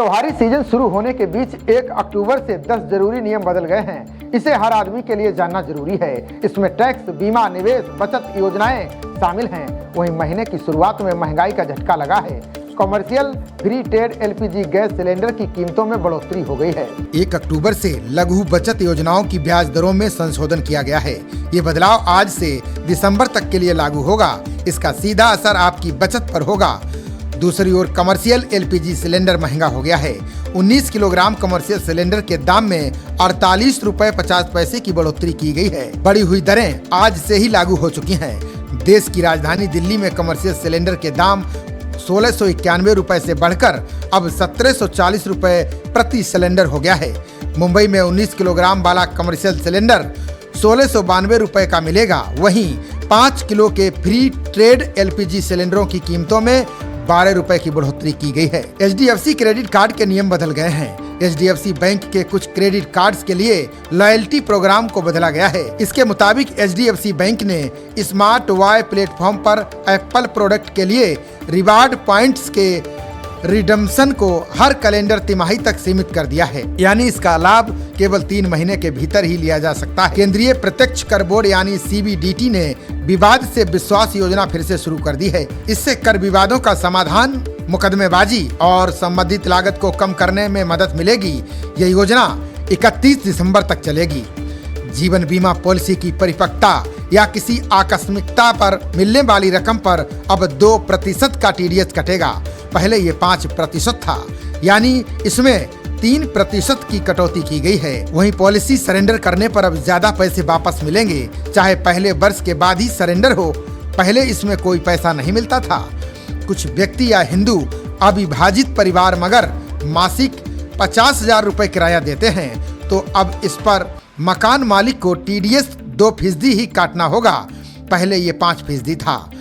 त्योहारी सीजन शुरू होने के बीच 1 अक्टूबर से 10 जरूरी नियम बदल गए हैं। इसे हर आदमी के लिए जानना जरूरी है। इसमें टैक्स, बीमा, निवेश, बचत योजनाएं शामिल हैं। वहीं महीने की शुरुआत में महंगाई का झटका लगा है। Commercial free trade LPG gas cylinder की कीमतों में बढ़ोतरी हो गई है। 1 अक्टूबर से लघु बचत योजनाओं की ब्याज दरों में संशोधन किया गया है। ये बदलाव आज से दिसंबर तक के लिए लागू होगा। इसका सीधा असर आपकी बचत पर होगा। दूसरी ओर कमर्शियल एलपीजी सिलेंडर महंगा हो गया है। 19 किलोग्राम कमर्शियल सिलेंडर के दाम में 48 रुपए 50 पैसे की बढ़ोतरी की गई है। बढ़ी हुई दरें आज से ही लागू हो चुकी हैं। देश की राजधानी दिल्ली में कमर्शियल सिलेंडर के दाम 1691 रुपए से बढ़कर अब 1740 रुपए प्रति सिलेंडर हो गया है। मुंबई में 19 किलोग्राम वाला कमर्शियल सिलेंडर 1692 रुपए का मिलेगा। वहीं 5 किलो के फ्री ट्रेड एलपीजी सिलेंडरों की कीमतों में 12 रुपए की बढ़ोतरी की गई है। एचडीएफसी क्रेडिट कार्ड के नियम बदल गए हैं। एचडीएफसी बैंक के कुछ क्रेडिट कार्ड्स के लिए लॉयल्टी प्रोग्राम को बदला गया है। इसके मुताबिक एचडीएफसी बैंक ने स्मार्ट वाई प्लेटफॉर्म पर एप्पल प्रोडक्ट के लिए रिवार्ड पॉइंट्स के रिडम्पशन को हर कैलेंडर तिमाही तक सीमित कर दिया है। यानी इसका लाभ केवल 3 महीने के भीतर ही लिया जा सकता है। केंद्रीय प्रत्यक्ष कर बोर्ड यानी सीबीडीटी ने विवाद से विश्वास योजना फिर से शुरू कर दी है। इससे कर विवादों का समाधान, मुकदमेबाजी और संबंधित लागत को कम करने में मदद मिलेगी। यह योजना 31 दिसंबर तक चलेगी। जीवन बीमा पॉलिसी की परिपक्वता या किसी आकस्मिकता पर मिलने वाली रकम पर अब 2% का टीडीएस कटेगा। पहले ये 5% था, यानी इसमें 3% की कटौती की गई है। वहीं पॉलिसी सरेंडर करने पर अब ज्यादा पैसे वापस मिलेंगे, चाहे पहले वर्ष के बाद ही सरेंडर हो। पहले इसमें कोई पैसा नहीं मिलता था। कुछ व्यक्ति या हिंदू अविभाजित परिवार मगर मासिक 50,000 रुपए किराया देते हैं, तो अब इस पर मकान मालिक को टीडीएस 2% ही काटना होगा। पहले ये 5% था।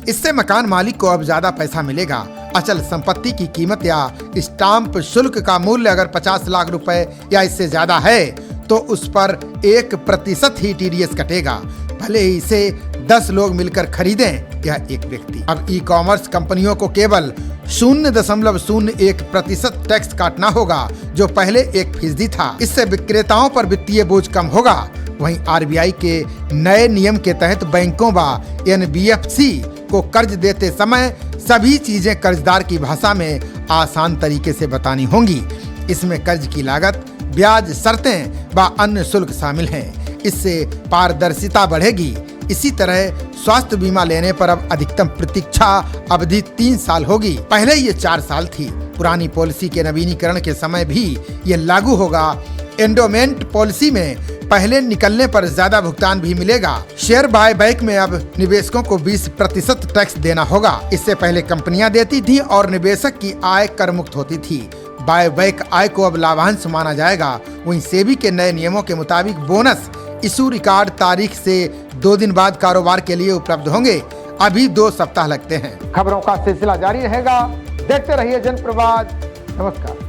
इससे मकान मालिक को अब ज्यादा पैसा मिलेगा। अचल संपत्ति की कीमत या स्टाम्प शुल्क का मूल्य अगर 50 लाख रुपए या इससे ज्यादा है तो उस पर 1% ही टीडीएस कटेगा, भले ही इसे 10 लोग मिलकर खरीदें या एक व्यक्ति। अब ई कॉमर्स कंपनियों को केवल 0.01% टैक्स काटना होगा, जो पहले 1% था। इससे विक्रेताओं पर वित्तीय बोझ कम होगा। वहीं आरबीआई के नए नियम के तहत बैंकों व एनबीएफसी को कर्ज देते समय सभी चीजें कर्जदार की भाषा में आसान तरीके से बतानी होंगी। इसमें कर्ज की लागत, ब्याज, शर्तें व अन्य शुल्क शामिल हैं। इससे पारदर्शिता बढ़ेगी। इसी तरह स्वास्थ्य बीमा लेने पर अब अधिकतम प्रतीक्षा अवधि 3 साल होगी। पहले ये 4 साल थी। पुरानी पॉलिसी के नवीनीकरण के समय भी ये लागू होगा। एंडोमेंट पॉलिसी में पहले निकलने पर ज्यादा भुगतान भी मिलेगा। शेयर बाय बैक में अब निवेशकों को 20% टैक्स देना होगा। इससे पहले कंपनियां देती थी और निवेशक की आय कर मुक्त होती थी। बाय बैक आय को अब लाभांश माना जाएगा। वहीं सेबी के नए नियमों के मुताबिक बोनस इशू रिकॉर्ड तारीख से 2 दिन बाद कारोबार के लिए उपलब्ध होंगे। अभी 2 सप्ताह लगते हैं। खबरों का सिलसिला जारी रहेगा। देखते रहिए जनप्रवाद। नमस्कार।